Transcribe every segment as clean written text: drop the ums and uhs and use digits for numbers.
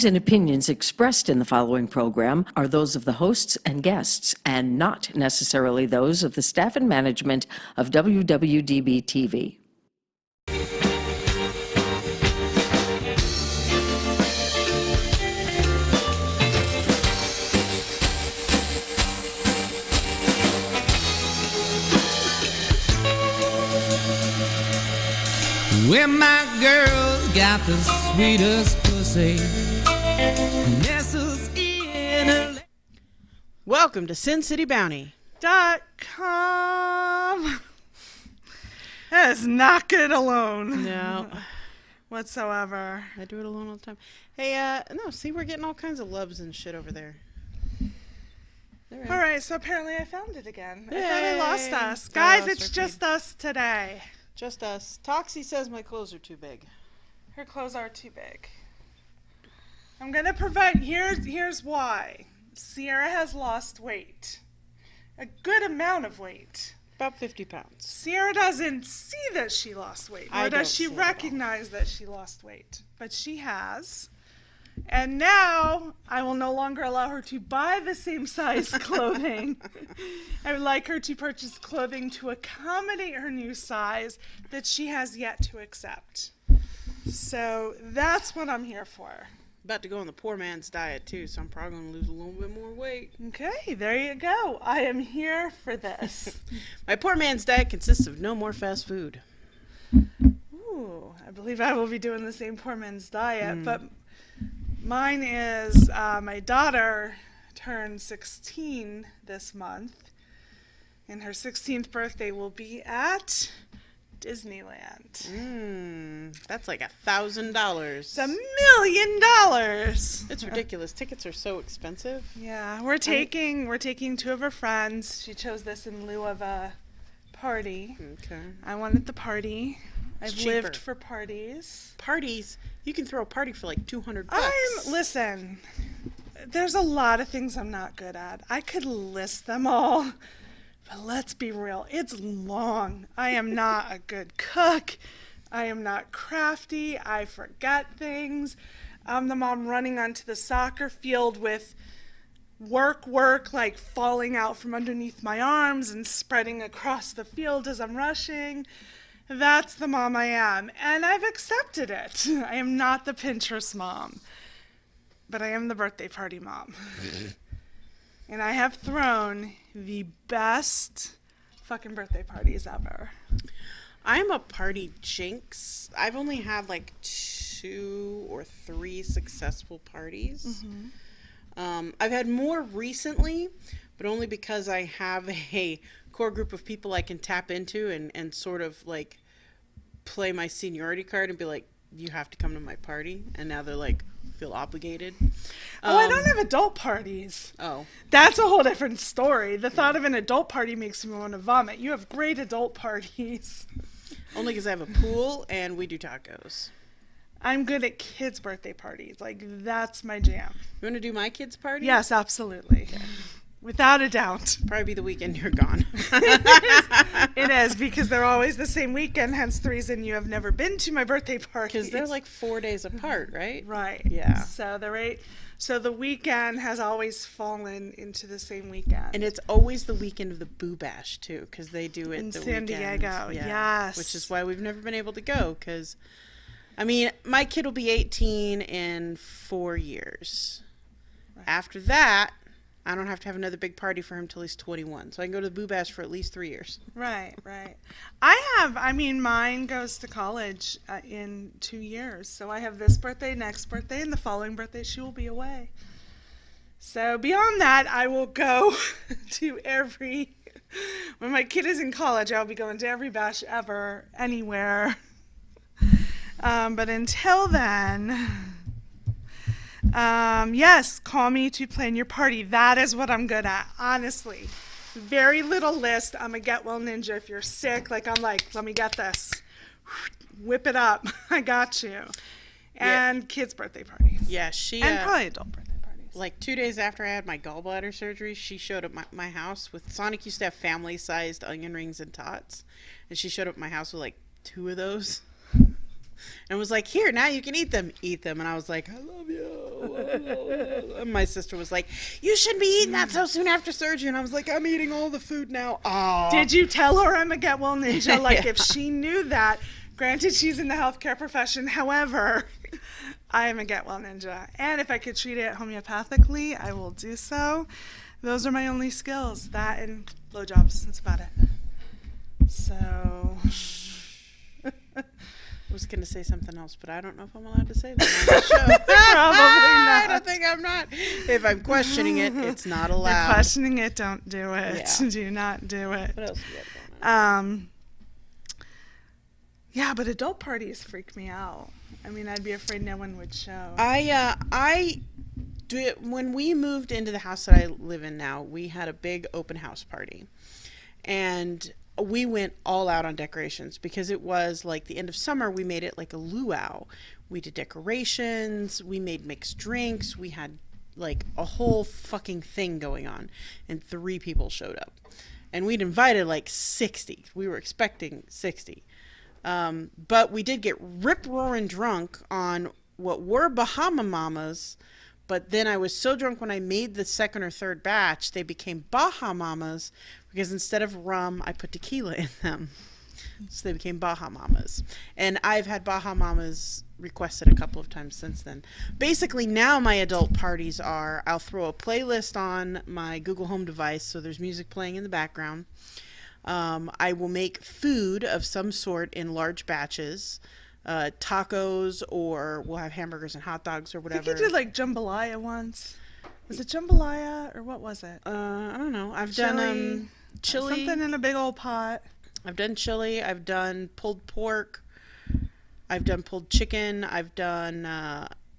views and opinions expressed in the following program are those of the hosts and guests, and not necessarily those of the staff and management of WWDB-TV. Well, my girl got the sweetest pussy. Nestles in her... Welcome to SinCityBounty. .com. That is not good alone. No. Whatsoever. I do it alone all the time. Hey, no, see, we're getting all kinds of loves and shit over there. All right, so apparently I found it again. I thought I Yay. lost us. Got Guys, lost it's our just feed. us today. Just us. Toxie says my clothes are too big. Her clothes are too big. I'm going to provide, here's why. Sierra has lost weight. A good amount of weight. About 50 pounds. Sierra doesn't see that she lost weight, I nor don't does she see it at all. recognize that she lost weight. But she has. And now I will no longer allow her to buy the same size clothing. I would like her to purchase clothing to accommodate her new size that she has yet to accept. So that's what I'm here for. About to go on the poor man's diet, too, so I'm probably going to lose a little bit more weight. Okay, there you go. I am here for this. My poor man's diet consists of no more fast food. Ooh, I believe I will be doing the same poor man's diet, but mine is my daughter turned 16 this month, and her 16th birthday will be at Disneyland. That's like $1,000. It's $1 million. It's ridiculous. Tickets are so expensive. Yeah, we're taking two of her friends. She chose this in lieu of a party. Okay. I wanted the party. I've It's lived cheaper. for parties. Parties, you can throw a party for like $200. Listen, there's a lot of things I'm not good at. I could list them all, but let's be real. It's long. I am not a good cook. I am not crafty. I forget things. I'm the mom running onto the soccer field with work, like falling out from underneath my arms and spreading across the field as I'm rushing. That's the mom I am, and I've accepted it. I am not the Pinterest mom, but I am the birthday party mom. And I have thrown the best fucking birthday parties ever. I'm a party jinx. I've only had like 2 or 3 successful parties. I've had more recently, but only because I have a core group of people I can tap into and sort of like play my seniority card and be like, you have to come to my party. And now they're like, feel obligated. I don't have adult parties. Oh. That's a whole different story. The thought of an adult party makes me want to vomit. You have great adult parties. Only because I have a pool and we do tacos. I'm good at kids' birthday parties. Like, that's my jam. You want to do my kid's party? Yes, absolutely. Without a doubt. Probably be the weekend you're gone. It is, because they're always the same weekend, hence the reason you have never been to my birthday party. Because they're like 4 days apart, right? Right. Yeah. So the weekend has always fallen into the same weekend. And it's always the weekend of the Boo Bash, too, because they do it In the San weekend. Diego, Yeah. yes. Which is why we've never been able to go, because, I mean, my kid will be 18 in 4 years. Right. After that, I don't have to have another big party for him till he's 21. So I can go to the Boo Bash for at least 3 years. Right. Mine goes to college in 2 years. So I have this birthday, next birthday, and the following birthday she will be away. So beyond that, I will go to when my kid is in college, I'll be going to every bash ever, anywhere. But until then, yes, call me to plan your party. That is what I'm good at, honestly. Very little list. I'm a get well ninja. If you're sick, I'm like, let me get this. Whip it up. I got you. And kids' birthday parties. Yeah, she... And probably adult birthday parties. Like 2 days after I had my gallbladder surgery, she showed up at my house with... Sonic used to have family-sized onion rings and tots. And she showed up at my house with 2 of those. And was like, here, now you can eat them. And I was like, I love you. And my sister was like, you shouldn't be eating that so soon after surgery. And I was like, I'm eating all the food now. Aw. Did you tell her I'm a get well ninja? Like, Yeah. if she knew that, granted, she's in the healthcare profession. However, I am a get well ninja. And if I could treat it homeopathically, I will do so. Those are my only skills. That and blowjobs. That's about it. So. I was going to say something else, but I don't know if I'm allowed to say that on the show. Probably I not. don't think I'm not. If I'm questioning it, it's not You're allowed. questioning it, don't do it. Yeah. Do not do it. What else do we have going on? Yeah, but adult parties freak me out. I mean, I'd be afraid no one would show. I do. When we moved into the house that I live in now, we had a big open house party, and we went all out on decorations because it was like the end of summer. We made it like a luau. We did decorations. We made mixed drinks. We had like a whole fucking thing going on, and 3 people showed up, and we'd invited like 60. We were expecting 60. But we did get rip-roaring drunk on what were Bahama Mamas, but then I was so drunk when I made the second or third batch, they became Baja Mamas, because instead of rum, I put tequila in them. So they became Baja Mamas. And I've had Baja Mamas requested a couple of times since then. Basically, now my adult parties are, I'll throw a playlist on my Google Home device, so there's music playing in the background. I will make food of some sort in large batches, tacos, or we'll have hamburgers and hot dogs or I whatever. think you did like jambalaya once. Was it jambalaya or what was it? I don't know. I've done chili. Something in a big old pot. I've done chili. I've done pulled pork. I've done pulled chicken. I've done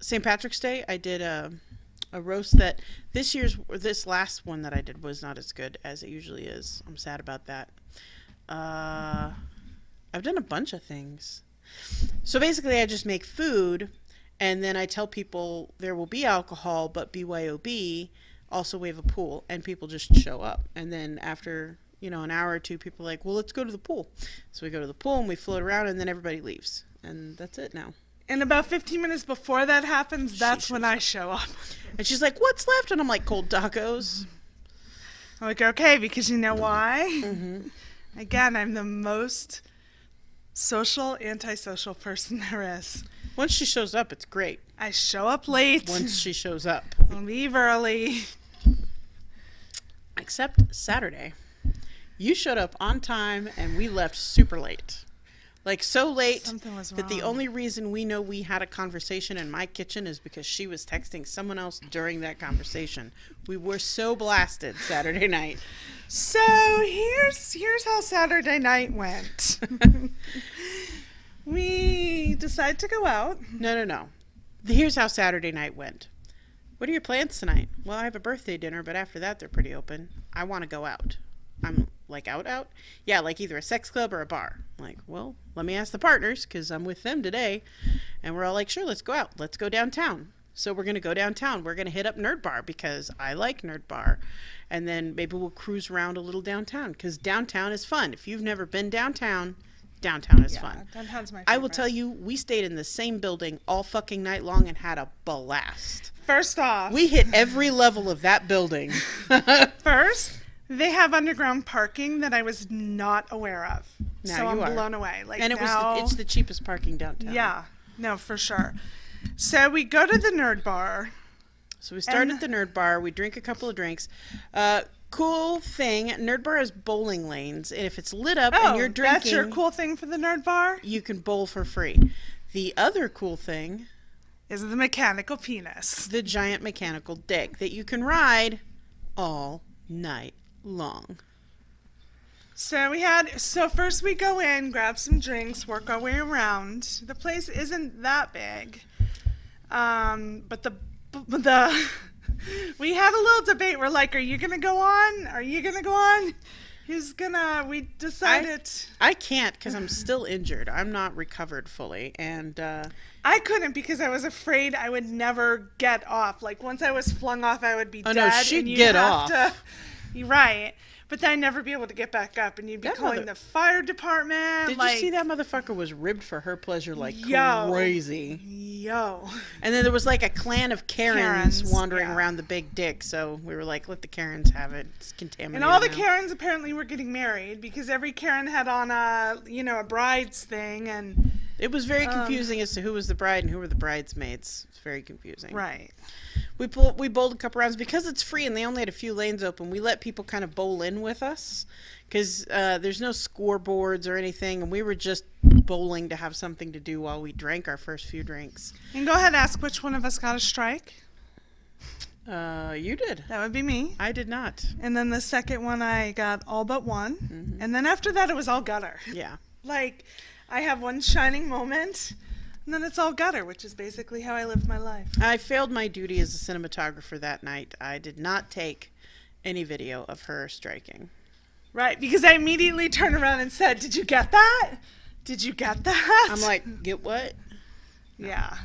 St. Patrick's Day. I did a roast that this last one that I did was not as good as it usually is. I'm sad about that. I've done a bunch of things. So basically I just make food, and then I tell people there will be alcohol, but BYOB, also we have a pool, and people just show up. And then after, an hour or two, people are like, well, let's go to the pool. So we go to the pool and we float around, and then everybody leaves. And that's it now. And about 15 minutes before that happens, that's when shows I up. show up. And she's like, what's left? And I'm like, cold tacos. I'm like, okay, because you know why? Mm-hmm. Again, I'm the most social, antisocial person there is. Once she shows up, it's great. I show up late. Once she shows up. I'll leave early. Except Saturday. You showed up on time, and we left super late. Like, so late Something was that the wrong. only reason we know we had a conversation in my kitchen is because she was texting someone else during that conversation. We were so blasted Saturday night. So here's how Saturday night went. We decided to go out. No. Here's how Saturday night went. What are your plans tonight? Well, I have a birthday dinner, but after that, they're pretty open. I want to go out. I'm like, out? Yeah, like either a sex club or a bar. I'm like, well, let me ask the partners, because I'm with them today. And we're all like, sure, let's go out. Let's go downtown. So we're going to go downtown. We're going to hit up Nerd Bar, because I like Nerd Bar. And then maybe we'll cruise around a little downtown, because downtown is fun. If you've never been downtown is fun. Downtown's my favorite. I will tell you, we stayed in the same building all fucking night long and had a blast. First off, We hit every level of that building. first, they have underground parking that I was not aware of. Now so you I'm are. blown away. Like And it's the cheapest parking downtown. Yeah, no, for sure. So we go to the Nerd Bar. So we start And- at the Nerd Bar. We drink a couple of drinks. Cool thing, Nerd Bar has bowling lanes, and if it's lit up and you're drinking, that's your cool thing for the Nerd Bar? you can bowl for free. The other cool thing, Is the mechanical penis. the giant mechanical dick that you can ride all night long. So first we go in, grab some drinks, work our way around. The place isn't that big. But the we had a little debate. We're like, are you going to go on? Are you going to go on? We decided. I can't because I'm still injured. I'm not recovered fully. And I couldn't because I was afraid I would never get off. Like once I was flung off, I would be Oh, dead. no, she'd and you'd get have off. You're right. but then I'd never be able to get back up, and you'd be That calling mother- the fire department. Did like, you see that motherfucker was ribbed for her pleasure like Yo. crazy? Yo. And then there was like a clan of Karens wandering yeah. around the big dick. So we were like, let the Karens have it. It's contaminated. And all the now. Karens apparently were getting married because every Karen had on a bride's thing, and It was very confusing as to who was the bride and who were the bridesmaids. It's very confusing. right. We bowled a couple rounds because it's free and they only had a few lanes open. We let people kind of bowl in with us because there's no scoreboards or anything, and we were just bowling to have something to do while we drank our first few drinks. And go ahead and ask which one of us got a strike. You did. That would be me. I did not. And then the second one, I got all but one. And then after that, it was all gutter. Yeah. Like, I have one shining moment, and then it's all gutter, which is basically how I live my life. I failed my duty as a cinematographer that night. I did not take any video of her striking. Right, because I immediately turned around and said, "Did you get that? Did you get that?" I'm like, get what? yeah.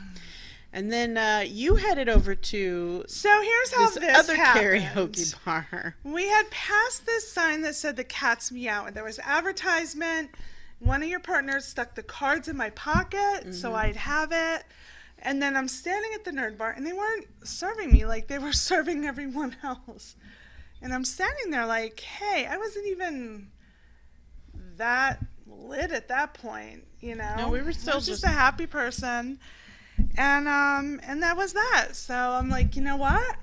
And then you headed over to So here's how this this other happened. karaoke bar. We had passed this sign that said the cat's meow, and there was advertisement. One of your partners stuck the cards in my pocket so I'd have it. And then I'm standing at the nerd bar, and they weren't serving me like they were serving everyone else. And I'm standing there like, hey, I wasn't even that lit at that point, you know? No, we were still I was just just- a happy person. And that was that. So I'm like, you know what?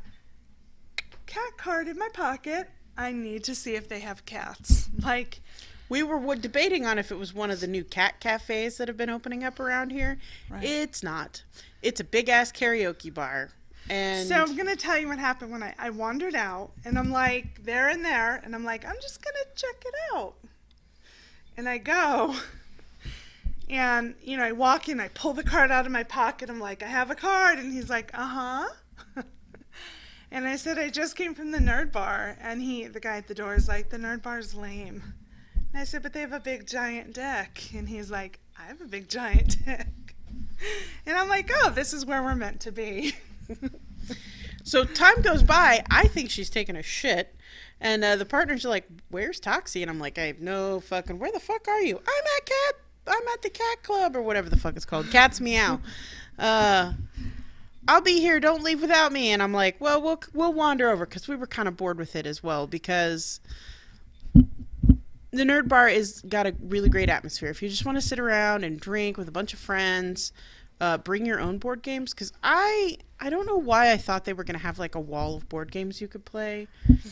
Cat card in my pocket. I need to see if they have cats. Like, We were debating on if it was one of the new cat cafes that have been opening up around here. Right. It's not. It's a big ass karaoke bar. And so I'm going to tell you what happened when I wandered out, and I'm like there and there, and I'm like, I'm just going to check it out. And I go, and, you know, I walk in, I pull the card out of my pocket. I'm like, I have a card. And he's like, uh-huh. And I said, I just came from the nerd bar. And the guy at the door is like, the nerd bar's lame. And I said, but they have a big giant dick. And he's like, I have a big giant dick. And I'm like, oh, this is where we're meant to be. so time goes by. I think she's taking a shit. And the partners are like, where's Toxie? And I'm like, I have no fucking, where the fuck are you? I'm at the cat club or whatever the fuck it's called. Cat's Meow. I'll be here. Don't leave without me. And I'm like, well, we'll wander over because we were kind of bored with it as well because the nerd bar is got a really great atmosphere. If you just want to sit around and drink with a bunch of friends, bring your own board games because I don't know why I thought they were going to have like a wall of board games you could play.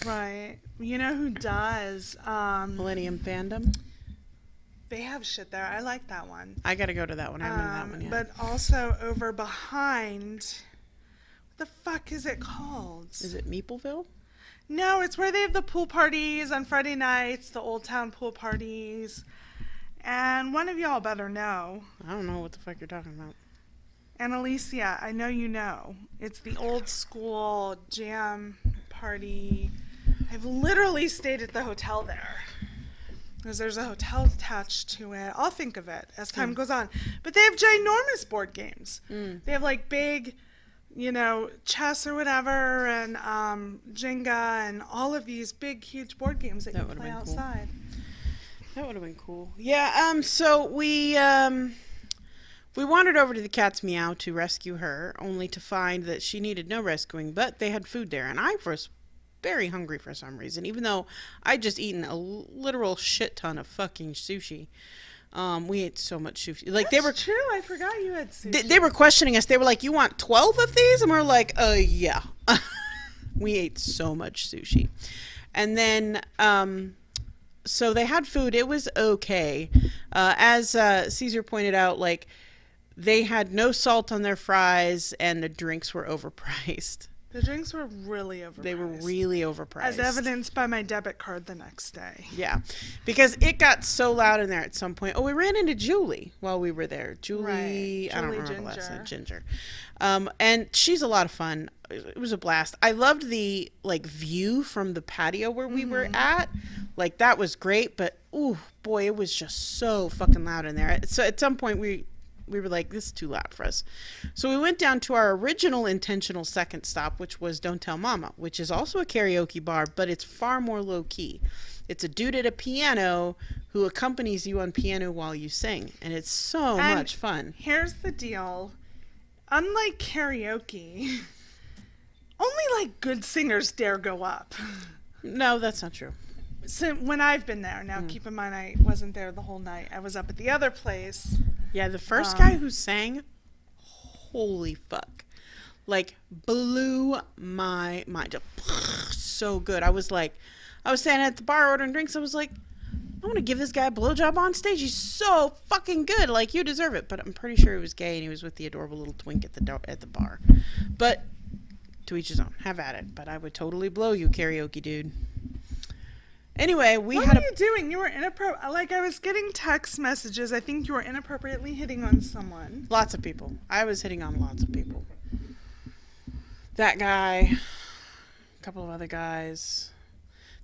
Right. You know who does? Millennium Fandom. They have shit there. I like that one. I got to go to that one. I haven't been to that one yet. But also over behind, what the fuck is it called? Is it Meepleville? No, it's where they have the pool parties on Friday nights, the Old Town pool parties. And one of y'all better know. I don't know what the fuck you're talking about. And Alicia, I know you know. It's the old school jam party. I've literally stayed at the hotel there. Because there's a hotel attached to it. I'll think of it as time goes on. But they have ginormous board games. They have like big, you know, chess or whatever, and Jenga, and all of these big, huge board games that you would've play been cool. outside. That would have been cool. Yeah, so we wandered over to the Cat's Meow to rescue her, only to find that she needed no rescuing, but they had food there, and I was very hungry for some reason, even though I'd just eaten a literal shit ton of fucking sushi. We ate so much sushi. Like they were That's true. I forgot you had sushi. they were questioning us. They were like, "You want 12 of these?" And we're like, yeah." We ate so much sushi. And then so they had food. It was okay. As Caesar pointed out, like they had no salt on their fries and the drinks were overpriced. The drinks were really overpriced. They were really overpriced. As evidenced by my debit card the next day. Yeah, because it got so loud in there at some point. Oh, we ran into Julie while we were there. Julie, Right. I don't Julie remember last name. Ginger. Ginger. And she's a lot of fun. It was a blast. I loved the like view from the patio where we were at. Like that was great, but ooh, boy, it was just so fucking loud in there. So at some point we were like, this is too loud for us. So we went down to our original intentional second stop, which was Don't Tell Mama, which is also a karaoke bar, but it's far more low key. It's a dude at a piano who accompanies you on piano while you sing. And it's so And much fun. Here's the deal. Unlike karaoke, only like good singers dare go up. No, that's not true. So when I've been there, now keep in mind I wasn't there the whole night. I was up at the other place. Yeah, the first guy who sang, holy fuck. Like, blew my mind. So good. I was standing at the bar ordering drinks. I was like, I want to give this guy a blowjob on stage. He's so fucking good. Like, you deserve it. But I'm pretty sure he was gay and he was with the adorable little twink at the bar. But to each his own. Have at it. But I would totally blow you, karaoke dude. Anyway, What were you doing? You were inappropriate. Like, I was getting text messages. I think you were inappropriately hitting on someone. Lots of people. I was hitting on lots of people. That guy, a couple of other guys.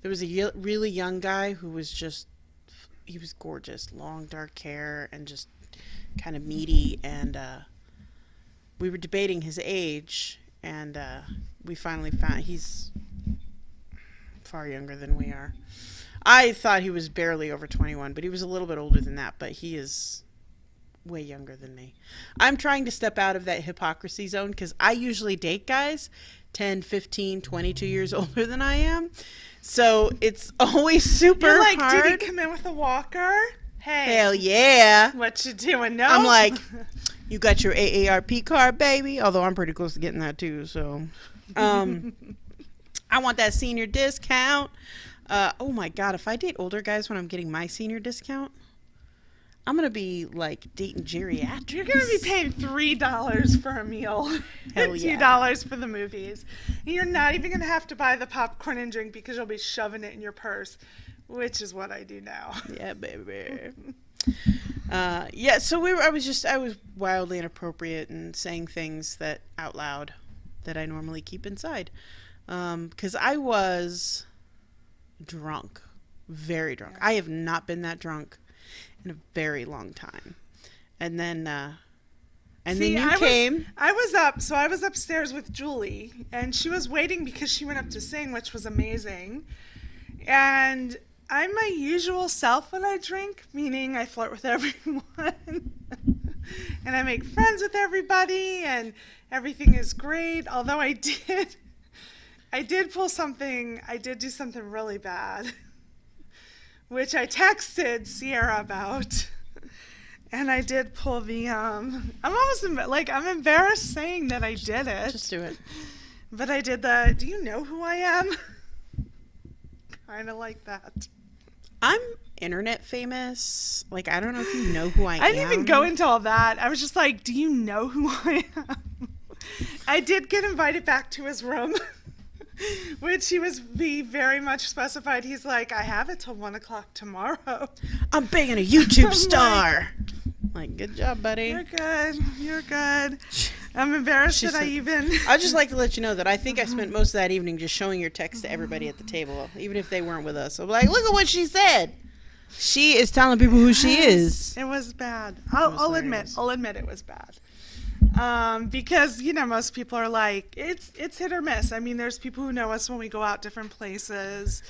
There was a really young guy who was he was gorgeous. Long, dark hair and just kind of meaty. And we were debating his age. And we finally found he's far younger than we are. I thought he was barely over 21, but he was a little bit older than that. But he is way younger than me. I'm trying to step out of that hypocrisy zone because I usually date guys 10, 15, 22 years older than I am. So it's always super You're like, hard. did he come in with a walker? Hey. Hell yeah. What you doing? No. I'm like, you got your AARP card, baby? Although I'm pretty close to getting that too. So I want that senior discount. Oh my God. If I date older guys when I'm getting my senior discount, I'm going to be like dating geriatrics. You're going to be paying $3 for a meal. Hell and yeah. $2 for the movies. And you're not even going to have to buy the popcorn and drink because you'll be shoving it in your purse, which is what I do now. Yeah, baby. Yeah, so I was wildly inappropriate and saying things that out loud that I normally keep inside. Because I was drunk. Very drunk. I have not been that drunk in a very long time. And then then you came. I was upstairs with Julie, and she was waiting because she went up to sing, which was amazing. And I'm my usual self when I drink, meaning I flirt with everyone. And I make friends with everybody, and everything is great. Although I did do something really bad, which I texted Sierra about. And I did pull the, I'm embarrassed saying that I did it. Just do it. But I did do you know who I am? Kind of like that. I'm internet famous. Like, I don't know if you know who I am. I didn't even go into all that. I was just like, do you know who I am? I did get invited back to his room, which he very much specified. He's like, I have it till 1 o'clock tomorrow. I'm banging a YouTube star. Like, good job, buddy. You're good. I'm embarrassed that I even... I'd just like to let you know that I think I spent most of that evening just showing your text to everybody at the table, even if they weren't with us. I'm like, look at what she said. She is telling people who she is. It was bad. I'll admit it was bad. Because, most people are like, it's hit or miss. I mean, there's people who know us when we go out different places.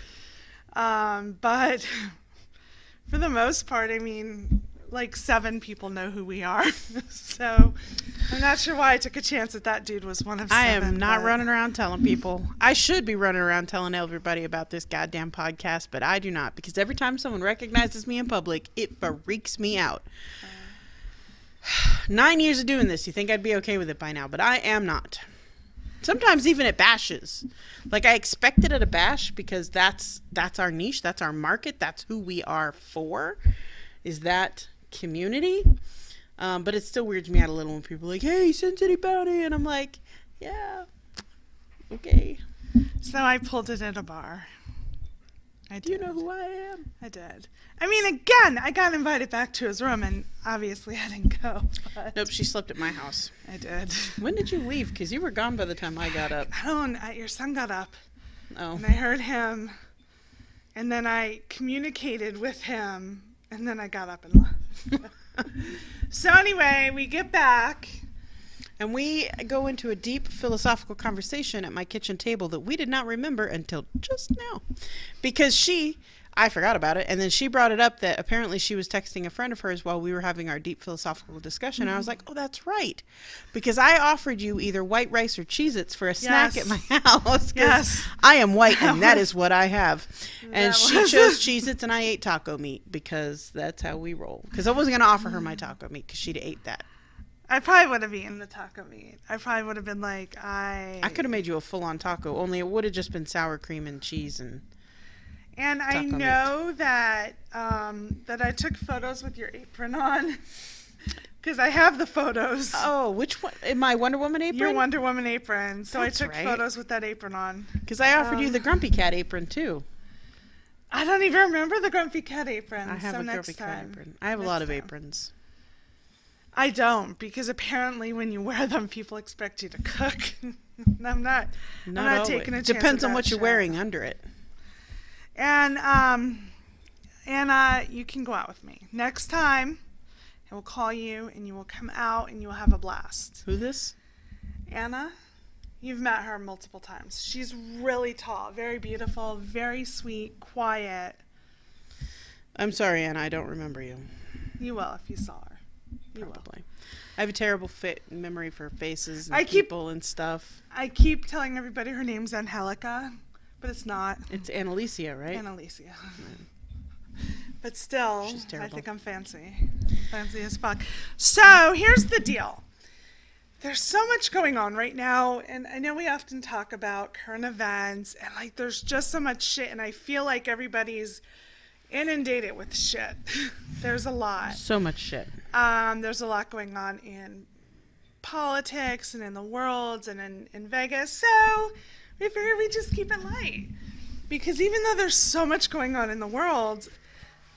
But for the most part, I mean, like 7 people know who we are. So I'm not sure why I took a chance that dude was one of 7. I am not running around telling people. I should be running around telling everybody about this goddamn podcast, but I do not, because every time someone recognizes me in public, it freaks me out. 9 years of doing this, you think I'd be okay with it by now, but I am not. Sometimes even at bashes. Like, I expect it at a bash because that's our niche, that's our market, that's who we are for, is that community. But it still weirds me out a little when people are like, hey, SinCityBounty, and I'm like, yeah, okay. So I pulled it at a bar. Do you know who I am? I did. I mean, again, I got invited back to his room, and obviously I didn't go. But Nope, she slept at my house. I did. When did you leave? Because you were gone by the time I got up. Your son got up, Oh. and I heard him, and then I communicated with him, and then I got up and left. So anyway, we get back. And we go into a deep philosophical conversation at my kitchen table that we did not remember until just now. Because I forgot about it. And then she brought it up that apparently she was texting a friend of hers while we were having our deep philosophical discussion. And I was like, oh, that's right. Because I offered you either white rice or Cheez-Its for a snack at my house. Yes. I am white and that is what I have. And she chose Cheez-Its and I ate taco meat because that's how we roll. Because I wasn't going to offer her my taco meat because she'd ate that. I probably would have eaten the taco meat. I probably would have been like, I could have made you a full-on taco, only it would have just been sour cream and cheese and I know that that I took photos with your apron on because I have the photos. Oh, which one? In my Wonder Woman apron? Your Wonder Woman apron. So That's I took right. photos with that apron on. Because I offered you the Grumpy Cat apron too. I don't even remember the Grumpy Cat apron. I have so a next Grumpy Cat time. apron. I have a lot of aprons. I don't, because apparently when you wear them, people expect you to cook. I'm not taking a chance. Depends with on that what you're shit. wearing under it. And you can go out with me. Next time, I will call you, and you will come out, and you will have a blast. Who this? Anna, you've met her multiple times. She's really tall, very beautiful, very sweet, quiet. I'm sorry, Anna. I don't remember you. You will if you saw her. You will. Probably. I have a terrible memory for faces and I keep- people and stuff. I keep telling everybody her name's Angelica, but it's not. It's Annalicia, right? Annalicia. But still, She's I terrible. think I'm fancy. Fancy as fuck. So here's the deal. There's so much going on right now, and I know we often talk about current events, and like there's just so much shit, and I feel like everybody's inundated with shit. There's a lot. So much shit. There's a lot going on in politics and in the world and in Vegas. So we figured we'd just keep it light. Because even though there's so much going on in the world,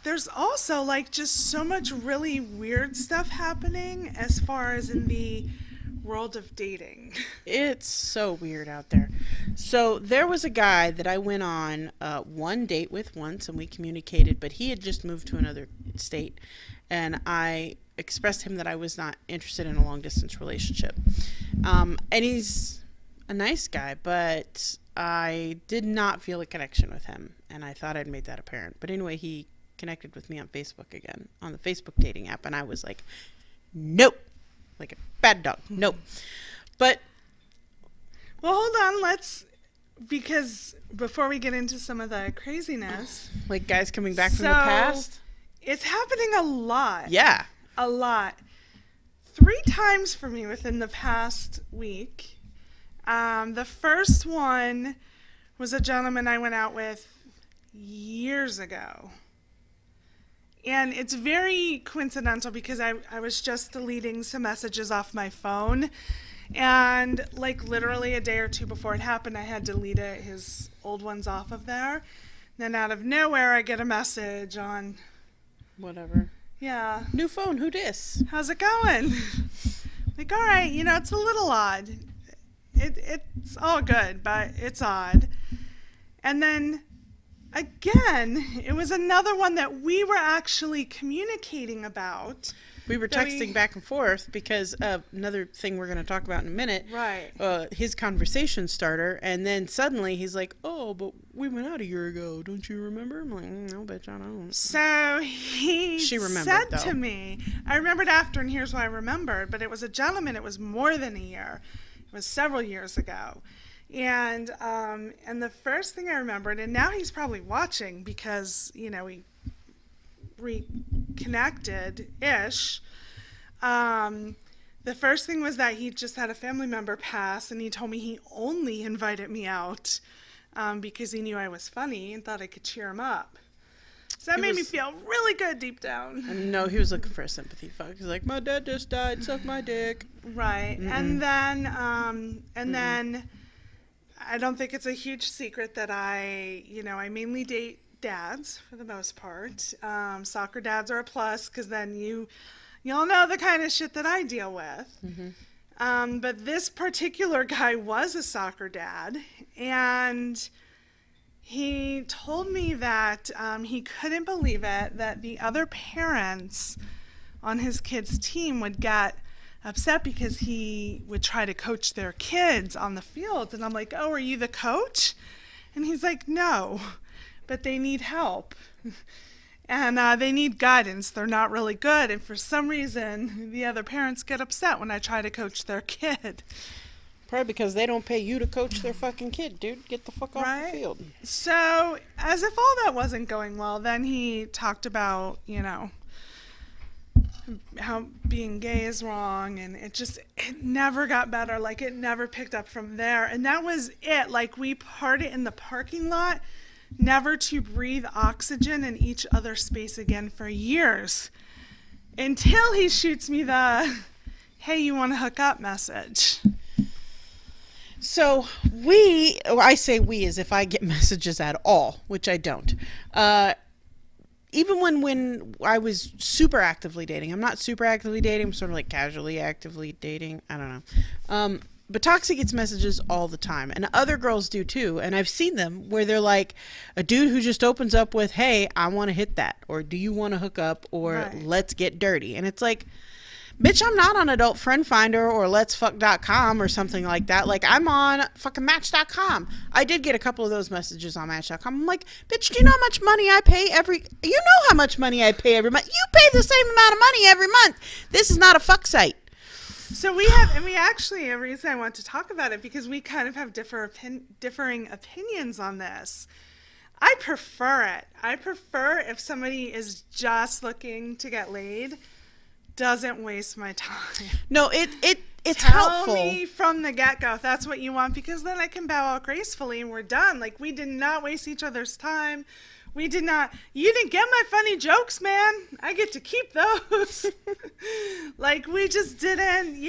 there's also like just so much really weird stuff happening as far as in the world of dating. It's so weird out there. So there was a guy that I went on one date with once, and we communicated, but he had just moved to another state, and I expressed to him that I was not interested in a long-distance relationship. And he's a nice guy, but I did not feel a connection with him, and I thought I'd made that apparent. But anyway, he connected with me on Facebook again, on the Facebook dating app, and I was like, nope. Like a bad dog. Nope. But Well, hold on. Because before we get into some of the craziness, like guys coming back from the So- past. it's happening a lot. Yeah. A lot. 3 times for me within the past week. The first one was a gentleman I went out with years ago. And it's very coincidental because I was just deleting some messages off my phone. And like literally a day or two before it happened, I had deleted his old ones off of there. Then out of nowhere, I get a message on, Whatever. yeah, New phone. Who dis? how's it going? Like, all right, it's a little odd. It's all good, but it's odd. And then again, it was another one that we were actually communicating about. We were That texting back and forth because of another thing we're going to talk about in a minute. Right. His conversation starter, and then suddenly he's like, "Oh, but we went out a year ago. Don't you remember?" I'm like, "No, bitch, I don't." So She remembered, said though. to me, I remembered after, and here's why I remembered, but it was a gentleman. It was more than a year. It was several years ago. And the first thing I remembered, and now he's probably watching because, we reconnected-ish. The first thing was that he just had a family member pass, and he told me he only invited me out because he knew I was funny and thought I could cheer him up. So that made me feel really good deep down. No, he was looking for a sympathy fuck. He's like, "My dad just died. Suck my dick." Right. And then I don't think it's a huge secret that I mainly date dads for the most part. Soccer dads are a plus because then you'll know the kind of shit that I deal with. But this particular guy was a soccer dad, and he told me that he couldn't believe it that the other parents on his kids' team would get upset because he would try to coach their kids on the field. And I'm like, "Oh, are you the coach?" And he's like, "No, but they need help." And they need guidance. They're not really good. And for some reason, the other parents get upset when I try to coach their kid. Probably because they don't pay you to coach their fucking kid, dude. Get the fuck off the field. So, as if all that wasn't going well, then he talked about, how being gay is wrong, and it never got better. Like, it never picked up from there. And that was it. Like, we parted in the parking lot, never to breathe oxygen in each other's space again for years, until he shoots me the, hey, you want to hook up message. So I say we as if I get messages at all, which I don't. Even when I was super actively dating, I'm not super actively dating, I'm sort of like casually actively dating. I don't know. But Toxic gets messages all the time, and other girls do too. And I've seen them where they're like a dude who just opens up with, hey, I want to hit that, or do you want to hook up, or let's get dirty. And it's like, bitch, I'm not on Adult Friend Finder or letsfuck.com or something like that. Like, I'm on fucking Match.com. I did get a couple of those messages on Match.com. I'm like, bitch, do you know how much money I pay you know how much money I pay every month. You pay the same amount of money every month. This is not a fuck site. So we actually, a reason I want to talk about it, because we kind of have differing opinions on this. I prefer it. I prefer if somebody is just looking to get laid, doesn't waste my time. No, it's Tell helpful. me from the get-go if that's what you want, because then I can bow out gracefully and we're done. Like, we did not waste each other's time. You didn't get my funny jokes, man. I get to keep those. Like, we just didn't,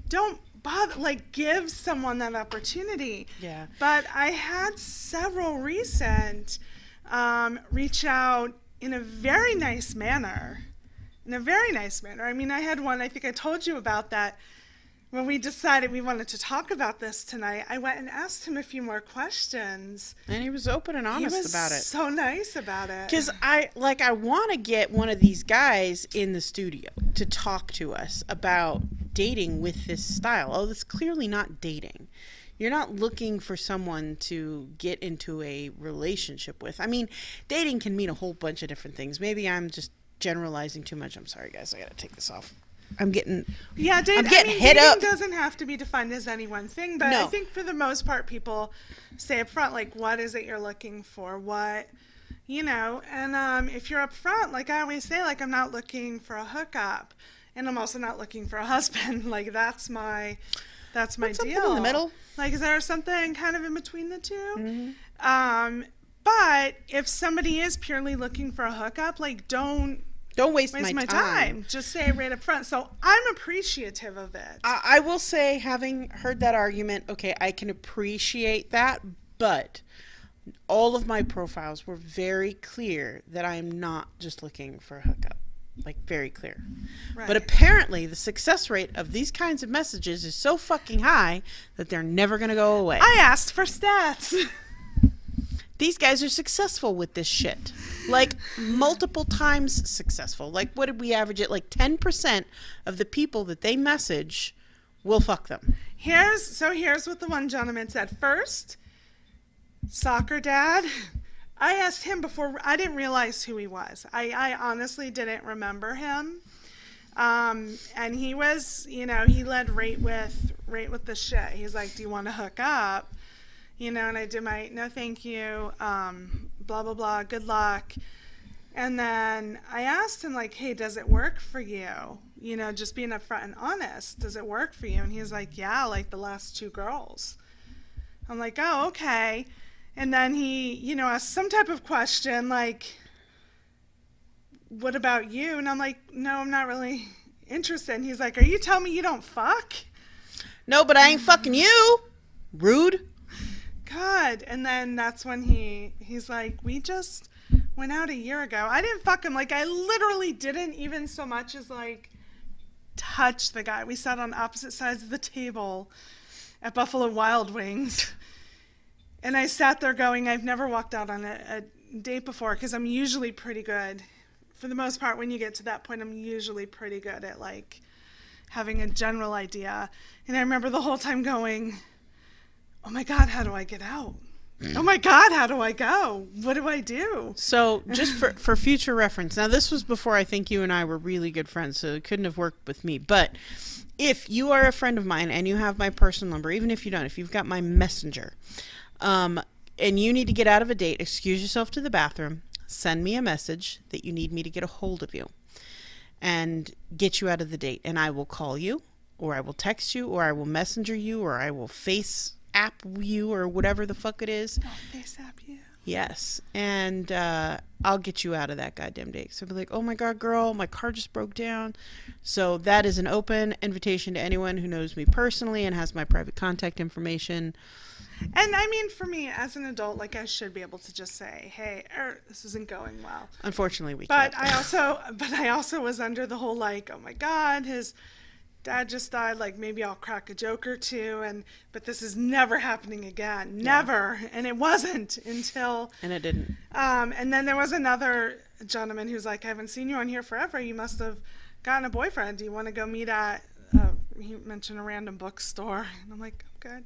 don't bother, like, give someone that opportunity. Yeah. But I had several recent reach out in a very nice manner. I mean, I had one, I think I told you about that, when we decided we wanted to talk about this tonight. I went and asked him a few more questions. And he was open and honest about it. He was so nice about it. Because I want to get one of these guys in the studio to talk to us about dating with this style. Oh, that's clearly not dating. You're not looking for someone to get into a relationship with. I mean, dating can mean a whole bunch of different things. Maybe I'm just generalizing too much. I'm sorry, guys. I got to take this off. I'm getting hit up. Dating doesn't have to be defined as any one thing, but No. I think for the most part, people say up front, like, what is it you're looking for? What, and if you're up front, like I always say, like, I'm not looking for a hookup, and I'm also not looking for a husband. Like, that's my deal. Something in the middle. Like, is there something kind of in between the two? Mm-hmm. But if somebody is purely looking for a hookup, like, don't waste my time. Just say it right up front. So I'm appreciative of it. I will say, having heard that argument, okay, I can appreciate that, but all of my profiles were very clear that I am not just looking for a hookup. Like, very clear. Right. But apparently the success rate of these kinds of messages is so fucking high that they're never going to go away. I asked for stats. These guys are successful with this shit. Like, multiple times successful. Like, what did we average it? Like, 10% of the people that they message will fuck them. Here's what the one gentleman said. First, soccer dad. I asked him before. I didn't realize who he was. I honestly didn't remember him. And he was, he led right with the shit. He's like, do you want to hook up? And I did my, no, thank you, blah, blah, blah, good luck. And then I asked him, like, hey, does it work for you? Just being upfront and honest, does it work for you? And he's like, yeah, like the last two girls. I'm like, oh, okay. And then he, asked some type of question, like, what about you? And I'm like, no, I'm not really interested. And he's like, are you telling me you don't fuck? No, but I ain't fucking you. Rude. God. And then that's when he's like, we just went out a year ago. I didn't fuck him. Like, I literally didn't even so much as, like, touch the guy. We sat on opposite sides of the table at Buffalo Wild Wings. And I sat there going, I've never walked out on a date before, because I'm usually pretty good. For the most part, when you get to that point, I'm usually pretty good at, like, having a general idea. And I remember the whole time going, oh my God, how do I get out? Oh my God, how do I go? What do I do? So just for future reference, now this was before I think you and I were really good friends, so it couldn't have worked with me. But if you are a friend of mine and you have my personal number, even if you don't, if you've got my messenger, and you need to get out of a date, excuse yourself to the bathroom, send me a message that you need me to get a hold of you and get you out of the date. And I will call you, or I will text you, or I will messenger you, or I will face app you, or whatever the fuck it is. I'll face app you. Yes. And I'll get you out of that goddamn date. So I'll be like, oh my God, girl, my car just broke down. So that is an open invitation to anyone who knows me personally and has my private contact information. And I mean, for me as an adult, like, I should be able to just say, hey, this isn't going well. Unfortunately, we But can't. I also was under the whole, like, oh my God, his dad just died, like, maybe I'll crack a joke or two, but this is never happening again. Never. And it wasn't until... And it didn't. And then there was another gentleman who's like, I haven't seen you on here forever. You must have gotten a boyfriend. Do you want to go meet at, he mentioned a random bookstore. And I'm like, I'm good.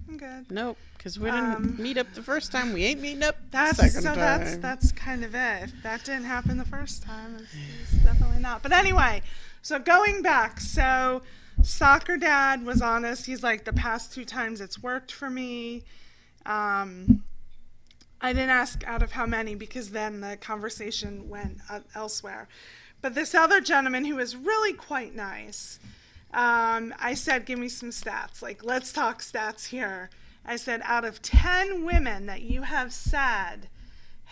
I'm good. Nope, because we didn't meet up the first time. We ain't meeting up the That's second time. that's kind of it. If that didn't happen the first time, it's definitely not. But anyway, so going back, so soccer dad was honest. He's like, the past 2 times it's worked for me. I didn't ask out of how many because then the conversation went elsewhere. But this other gentleman who was really quite nice, I said, give me some stats. Like, let's talk stats here. I said, out of 10 women that you have said,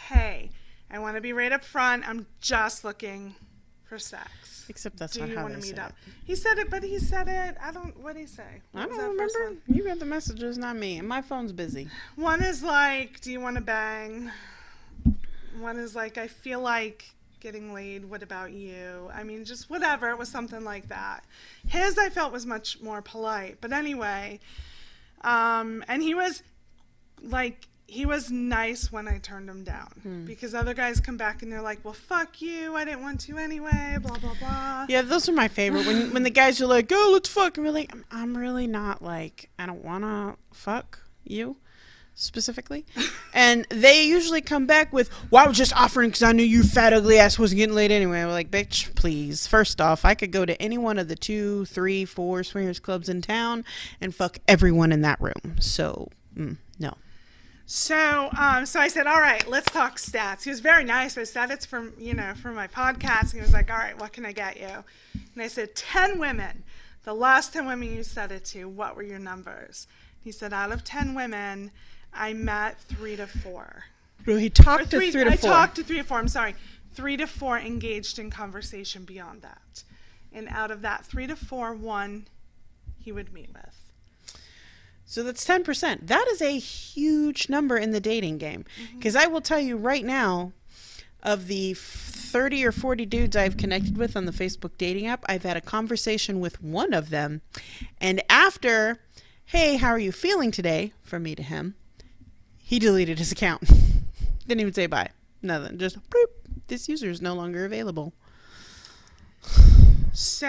hey, I want to be right up front. I'm just looking for sex. Except that's Do not you how want they to meet say up? it. He said it, but he said it. What did he say? I What was don't that first remember. one? You got the messages, not me. And my phone's busy. One is like, do you want to bang? One is like, I feel like getting laid. What about you? I mean, just whatever. It was something like that. His, I felt, was much more polite. But anyway, and he was like, he was nice when I turned him down. Because other guys come back and they're like, well, fuck you. I didn't want to anyway. Blah, blah, blah. Yeah, those are my favorite. When the guys are like, oh, let's fuck. And we're like, I'm really not like, I don't want to fuck you specifically. And they usually come back with, well, I was just offering because I knew you fat, ugly ass wasn't getting laid anyway. We're like, bitch, please. First off, I could go to any one of the 2, 3, 4 swingers clubs in town and fuck everyone in that room. So, no. So, so I said, all right, let's talk stats. He was very nice. I said, it's from, for my podcast. And he was like, all right, what can I get you? And I said, 10 women. The last 10 women you said it to, what were your numbers? He said, out of 10 women, I met 3 to 4. Well, he talked to 3 to 4. I talked to 3 to 4. I'm sorry. 3 to 4 engaged in conversation beyond that. And out of that 3 to 4, 1 he would meet with. So that's 10%. That is a huge number in the dating game. Because I will tell you right now, of the 30 or 40 dudes I've connected with on the Facebook dating app, I've had a conversation with one of them. And after, hey, how are you feeling today, from me to him, he deleted his account. Didn't even say bye. Nothing. Just, bloop, this user is no longer available. So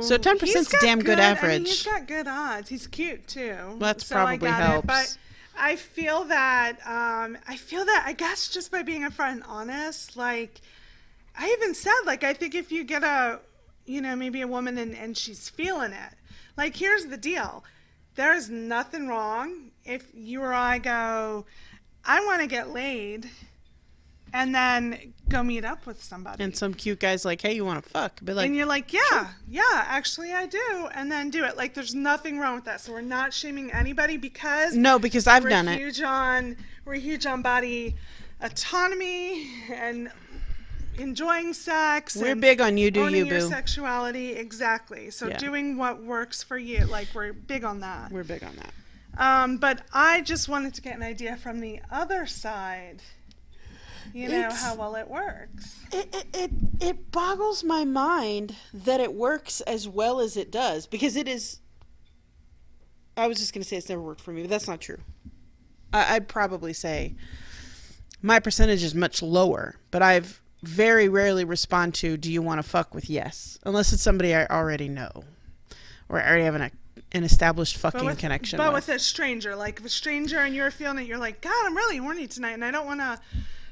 10% is a damn good average. I mean, he's got good odds. He's cute too. Well, that's so probably I got helps. It, but I feel that I guess just by being upfront and honest, like I even said, like I think if you get maybe a woman and she's feeling it, like here's the deal. There's nothing wrong if you or I go, I want to get laid, and then go meet up with somebody. And some cute guy's like, hey, you want to fuck? Be like, And you're like, yeah, actually I do. And then do it. Like, there's nothing wrong with that. So we're not shaming anybody because... No, because I've done it. We're huge on body autonomy and enjoying sex. We're and big on you do owning you, your boo. sexuality. Exactly. So Yeah. doing what works for you. Like, we're big on that. We're big on that. But I just wanted to get an idea from the other side... how well it works. It boggles my mind that it works as well as it does, because it is. I was just going to say it's never worked for me, but that's not true. I'd probably say my percentage is much lower, but I've very rarely respond to, do you want to fuck with yes? Unless it's somebody I already know or I already have a an established fucking But connection with a stranger, like if a stranger and you're feeling it, you're like, God, I'm really horny tonight, and I don't want to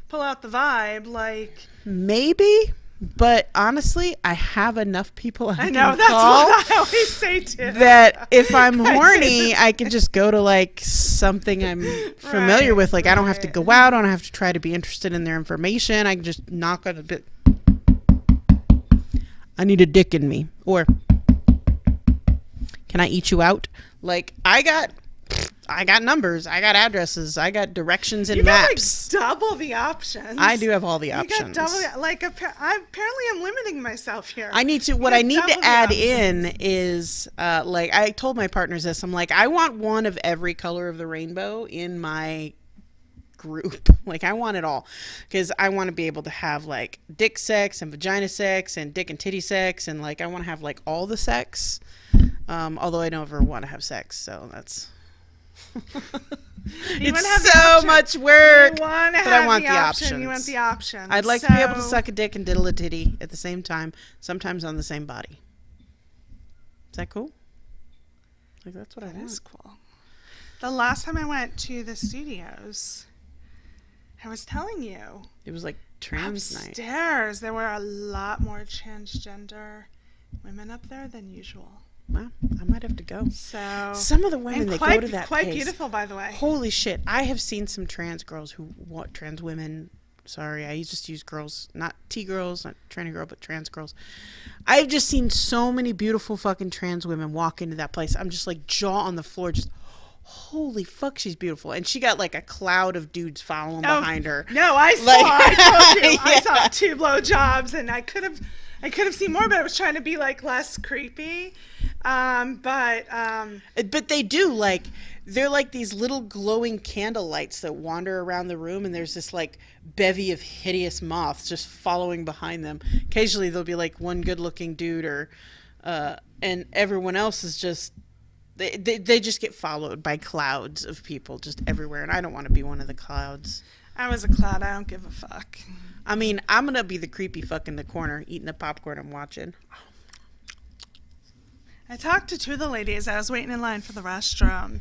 pull out the vibe. Like, maybe, but honestly, I have enough people I know, that's what I always say too. that if I'm horny, I can just go to like something I'm familiar with. Like I don't have to go out. I don't have to try to be interested in their information. I can just knock on a bit. I need a dick in me, or can I eat you out? Like I got numbers, I got addresses, I got directions and you got maps. like double the options. I do have all the You options. got double. Like apparently, I'm limiting myself here. I need to. What I need to add in is, like I told my partners this. I'm like, I want one of every color of the rainbow in my group. Like I want it all, because I want to be able to have like dick sex and vagina sex and dick and titty sex, and like I want to have like all the sex. Although I don't ever want to have sex, so that's. It's so much work, but I want the options. You want the option. I'd like to be able to suck a dick and diddle a titty at the same time, sometimes on the same body. Is that cool? Like that's what I want. That is cool. The last time I went to the studios, I was telling you, It was like trans night. upstairs there were a lot more transgender women up there than usual. Well, I might have to go. So Some of the women and that quite, go to that quite place, beautiful, by the way. holy shit! I have seen some trans girls who want trans women. Sorry, I just use girls, not T-girls, not tranny girl, but trans girls. I've just seen so many beautiful fucking trans women walk into that place. I'm just like jaw on the floor, just holy fuck, she's beautiful. And she got like a cloud of dudes following behind her. No, I saw. Like- I told you, Yeah. I saw 2 blowjobs, and I could have seen more, but I was trying to be like less creepy. But they do, like, they're like these little glowing candle lights that wander around the room, and there's this like bevy of hideous moths just following behind them. Occasionally there'll be like one good looking dude, or and everyone else is just they just get followed by clouds of people just everywhere, and I don't want to be one of the clouds. I was a cloud. I don't give a fuck. I mean, I'm gonna be the creepy fuck in the corner eating the popcorn I'm watching. I talked to 2 of the ladies. I was waiting in line for the restroom,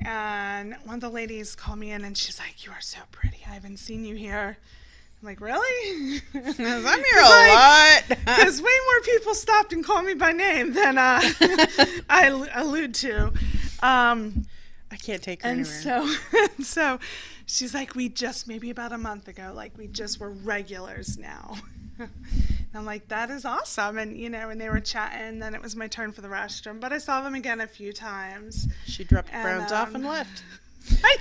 and one of the ladies called me in, and she's like, "You are so pretty. I haven't seen you here." I'm like, "Really?" I'm here a lot. Because way more people stopped and called me by name than I allude to. I can't take her And anywhere. so she's like, "We just, maybe about a month ago, like we just were regulars now." And I'm like, "That is awesome." And and they were chatting, then it was my turn for the restroom, but I saw them again a few times. She dropped And, Browns off and left. I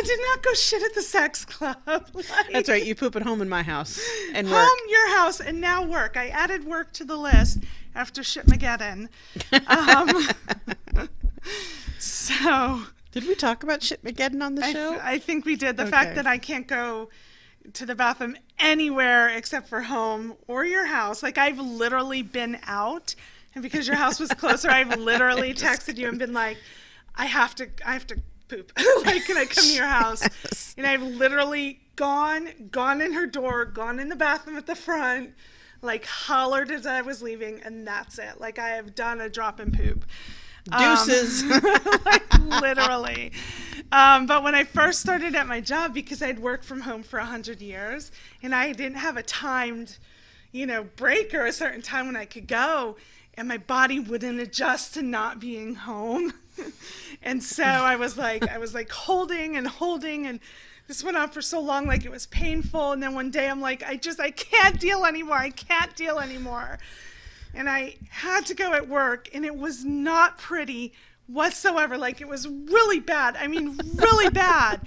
did not go shit at the sex club. Like, That's right. You poop at home in my house and work. home, your house, and now work. I added work to the list after Shitmageddon. So Did we talk about Shitmageddon on the show? I think we did. The Okay. fact that I can't go to the bathroom anywhere except for home or your house. Like, I've literally been out, and because your house was closer, I've literally texted you and been like, I have to poop. Like, can I come to your house? Yes. And I've literally gone in her door, gone in the bathroom at the front, like hollered as I was leaving, and that's it. Like, I have done a drop and poop. Deuces. Like, literally. But when I first started at my job, because I'd worked from home for 100 years, and I didn't have a timed, break or a certain time when I could go, and my body wouldn't adjust to not being home. And so I was like holding, and this went on for so long, like it was painful. And then one day I'm like, I can't deal anymore. I can't deal anymore. And I had to go at work, and it was not pretty whatsoever. Like, it was really bad. I mean, really bad.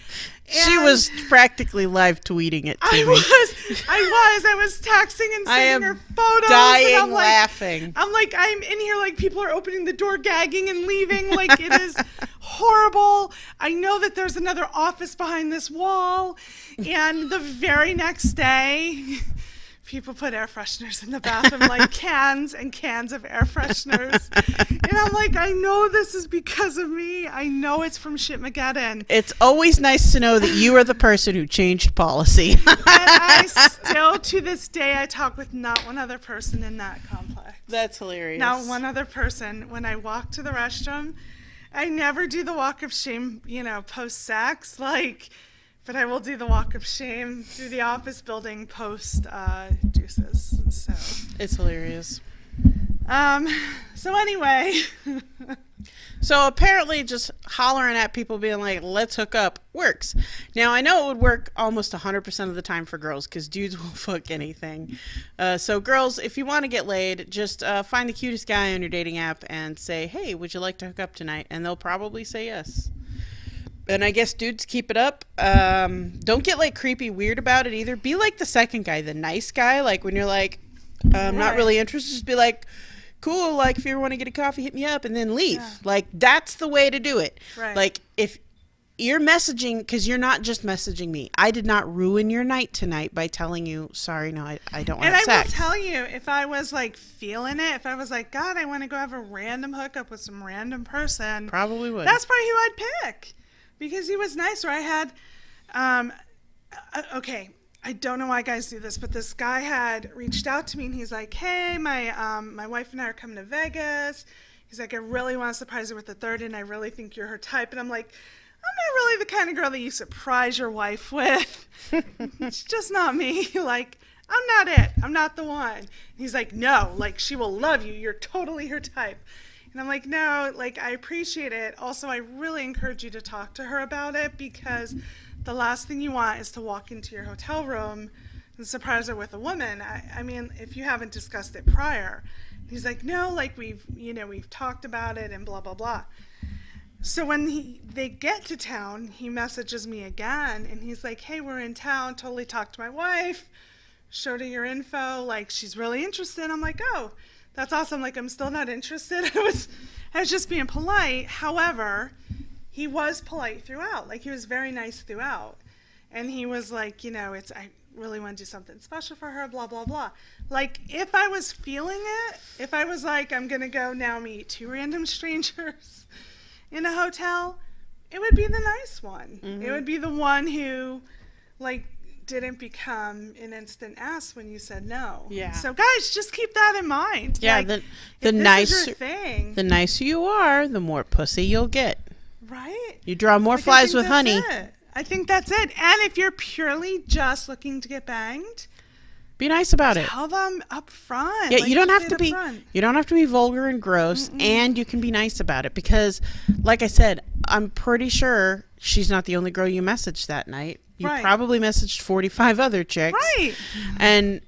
She And was practically live tweeting it to me. I was texting and I sending am her photos. dying and I'm like, laughing. I'm in here like people are opening the door, gagging and leaving. Like, it is horrible. I know that there's another office behind this wall. And the very next day, people put air fresheners in the bathroom, like cans and cans of air fresheners. And I'm like, I know this is because of me. I know it's from Shitmageddon. It's always nice to know that you are the person who changed policy. And I still, to this day, I talk with not one other person in that complex. That's hilarious. Not one other person. When I walk to the restroom, I never do the walk of shame, post-sex, but I will do the walk of shame through the office building post deuces. So It's hilarious. So anyway, So apparently just hollering at people being like, let's hook up works. Now, I know it would work almost 100% of the time for girls because dudes will fuck anything. So girls, if you want to get laid, just find the cutest guy on your dating app and say, hey, would you like to hook up tonight? And they'll probably say yes. And I guess dudes, keep it up. Don't get like creepy weird about it either. Be like the second guy, the nice guy. Like when you're like, not really interested, just be like, cool, like if you ever want to get a coffee, hit me up, and then leave. Yeah. Like that's the way to do it. Right. Like if you're messaging, because you're not just messaging me. I did not ruin your night tonight by telling you, sorry, no, I don't want and I sex. will tell you, if I was like feeling it, if I was like, God, I want to go have a random hookup with some random person, Probably would. that's probably who I'd pick because he was nice. Or I had, okay, I don't know why guys do this, but this guy had reached out to me and he's like, hey, my wife and I are coming to Vegas. He's like, I really want to surprise her with the third, and I really think you're her type. And I'm like, I'm not really the kind of girl that you surprise your wife with. It's just not me. Like, I'm not it. I'm not the one. And he's like, no, like, she will love you. You're totally her type. And I'm like, no, like, I appreciate it. Also, I really encourage you to talk to her about it because the last thing you want is to walk into your hotel room and surprise her with a woman. I mean, if you haven't discussed it prior. He's like, no, like, we've talked about it and blah, blah, blah. So when they get to town, he messages me again, and he's like, hey, we're in town, totally talked to my wife, showed her your info, like, she's really interested. I'm like, oh, that's awesome. Like, I'm still not interested. I was just being polite. However, he was polite throughout. Like, he was very nice throughout. And he was like, I really want to do something special for her, blah, blah, blah. Like, if I was feeling it, if I was like, I'm going to go now meet two random strangers in a hotel, it would be the nice one. Mm-hmm. It would be the one who, like, didn't become an instant ass when you said no. Yeah. So guys, just keep that in mind. Yeah, like, the if this is nicer your thing, the nicer you are, the more pussy you'll get. right? You draw more Like, I flies think with that's honey. it. I think that's it. And if you're purely just looking to get banged, Be nice about it. tell them up front. Yeah, Like, you don't just have say to it be up front. you don't have to be vulgar and gross, and you can be nice about it because, like I said, I'm pretty sure she's not the only girl you messaged that night. You Right. probably messaged 45 other chicks. Right. And,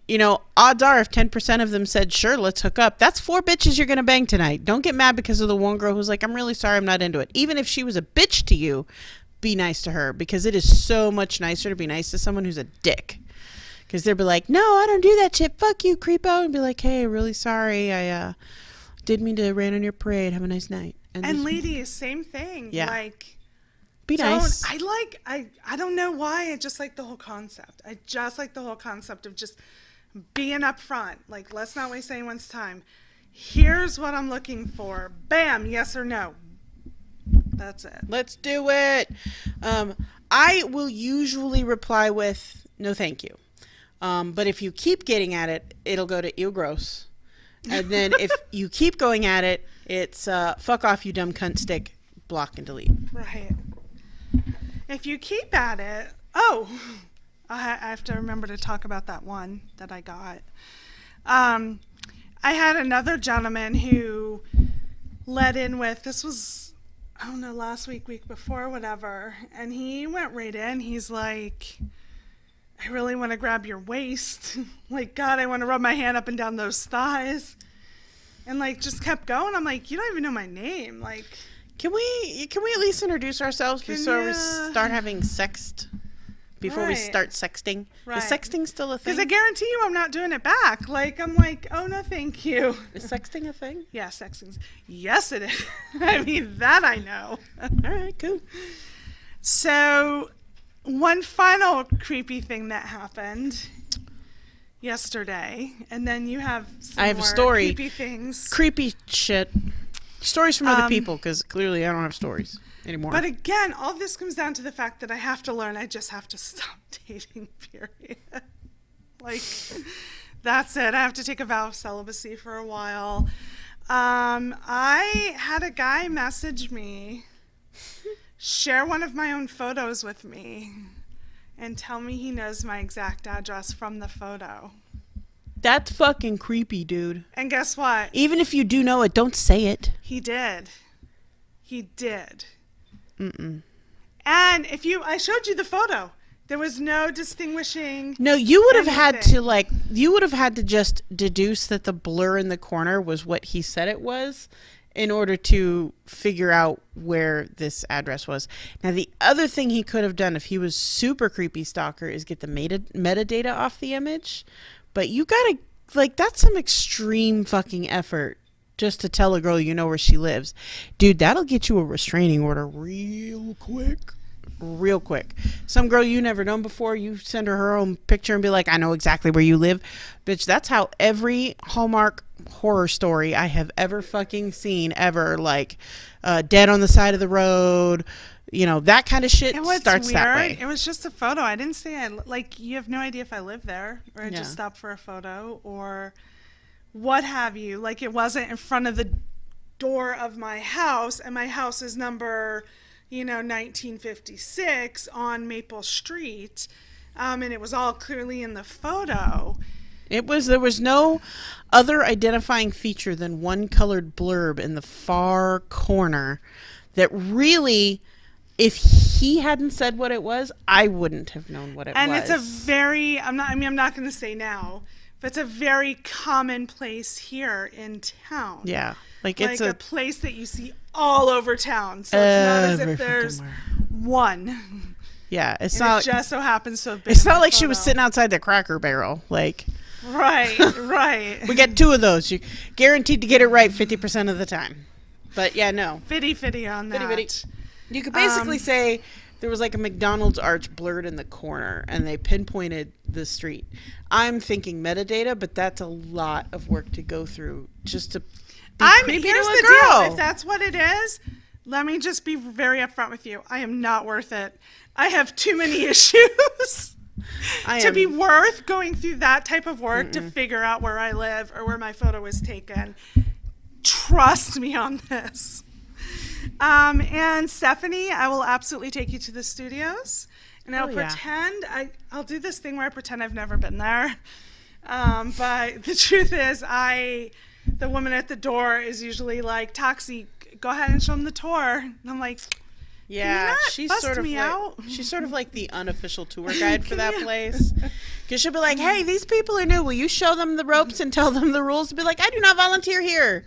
odds are if 10% of them said, sure, let's hook up, that's 4 bitches you're going to bang tonight. Don't get mad because of the one girl who's like, I'm really sorry, I'm not into it. Even if she was a bitch to you, be nice to her because it is so much nicer to be nice to someone who's a dick. Because they'll be like, no, I don't do that shit. Fuck you, creepo. And be like, hey, really sorry. I did mean to rain on your parade. Have a nice night. And just ladies, same thing. Yeah. Like, be nice. I don't know why. I just like the whole concept. I just like the whole concept of just being upfront. Like, let's not waste anyone's time. Here's what I'm looking for. Bam, yes or no. That's it. Let's do it. I will usually reply with, no, thank you. But if you keep getting at it, it'll go to ew, gross. And then if you keep going at it, it's fuck off, you dumb cunt stick, block and delete. Right. If you keep at it, I have to remember to talk about that one that I got. I had another gentleman who let in with, this was, I don't know, last week before, whatever, and he went right in. He's like, I really want to grab your waist. Like, God, I want to rub my hand up and down those thighs. And, like, just kept going. I'm like, you don't even know my name. Like, Can we at least introduce ourselves before we ya? start having sext? Before we Right. start sexting? Right. Is sexting still a thing? because I guarantee you I'm not doing it back. Like, I'm like, oh, no, thank you. Is sexting a thing? Yeah, sexting's. Yes, it is. I mean, that I know. All right, cool. So, one final creepy thing that happened. yesterday, and then you have some I have a more story. creepy things. Creepy shit. Stories from other people, because clearly I don't have stories anymore. But again, all this comes down to the fact that I have to learn. I just have to stop dating, period. Like, that's it. I have to take a vow of celibacy for a while. I had a guy message me, share one of my own photos with me, and tell me he knows my exact address from the photo. That's fucking creepy, dude. And guess what? Even if you do know it, don't say it. He did. He did. Mm-mm. And I showed you the photo. There was no distinguishing. No, you would have had anything. you would have had to just deduce that the blur in the corner was what he said it was in order to figure out where this address was. Now, the other thing he could have done if he was super creepy stalker is get the metadata off the image. But you gotta, like, that's some extreme fucking effort just to tell a girl you know where she lives. Dude, that'll get you a restraining order real quick. Real quick. Some girl you never known before, you send her own picture and be like, I know exactly where you live. Bitch, that's how every Hallmark horror story I have ever fucking seen ever, like dead on the side of the road, you know, that kind of shit starts weird, that way. it was just a photo. I didn't say like, you have no idea if I live there, or I Yeah. just stopped for a photo or what have you. Like, it wasn't in front of the door of my house, and my house is number 1956 on Maple Street, and it was all clearly in the photo. There was no other identifying feature than one colored blurb in the far corner that really, if he hadn't said what it was, I wouldn't have known what it was. And it's a very, I'm not going to say now, but it's a very common place here in town. Yeah. Like Like it's a place that you see all over town. So it's not as if there's one. Yeah, it's And not. it just so happens to have been It's in not my like she was photo. sitting outside the Cracker Barrel. Like, Right. we get 2 of those. You're guaranteed to get it right 50% of the time. But yeah, no. Fitty on that. Fitty. You could basically say there was like a McDonald's arch blurred in the corner, and they pinpointed the street. I'm thinking metadata, but that's a lot of work to go through just to be creepy Here's to a the girl. deal. If that's what it is, let me just be very upfront with you. I am not worth it. I have too many issues to be worth going through that type of work to figure out where I live or where my photo was taken. Trust me on this. And Stephanie, I will absolutely take you to the studios, and I'll pretend I'll do this thing where I pretend I've never been there. But the truth is, the woman at the door is usually like, "Taxi, go ahead and show them the tour." And I'm like, Yeah, she's sort of she's sort of like the unofficial tour guide for that place. Because she'll be like, "Hey, these people are new. Will you show them the ropes and tell them the rules?" Be like, "I do not volunteer here."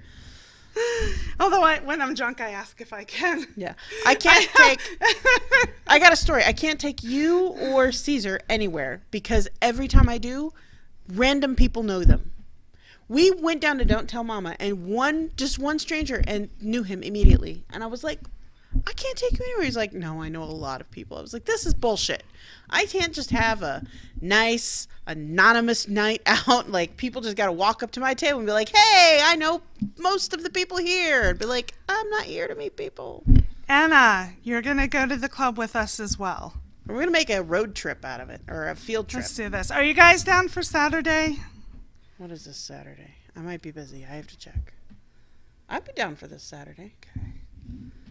Although when I'm drunk, I ask if I can. Yeah, I can't take. I got a story. I can't take you or Caesar anywhere because every time I do, random people know them. We went down to Don't Tell Mama, and one stranger and knew him immediately, and I was like, I can't take you anywhere. He's like, no, I know a lot of people. I was like, this is bullshit. I can't just have a nice anonymous night out. Like, people just got to walk up to my table and be like, hey, I know most of the people here. And be like, I'm not here to meet people. Anna, you're going to go to the club with us as well. We're going to make a road trip out of it, or a field trip. Let's do this. Are you guys down for Saturday? What is this Saturday? I might be busy. I have to check. I'd be down for this Saturday. Okay.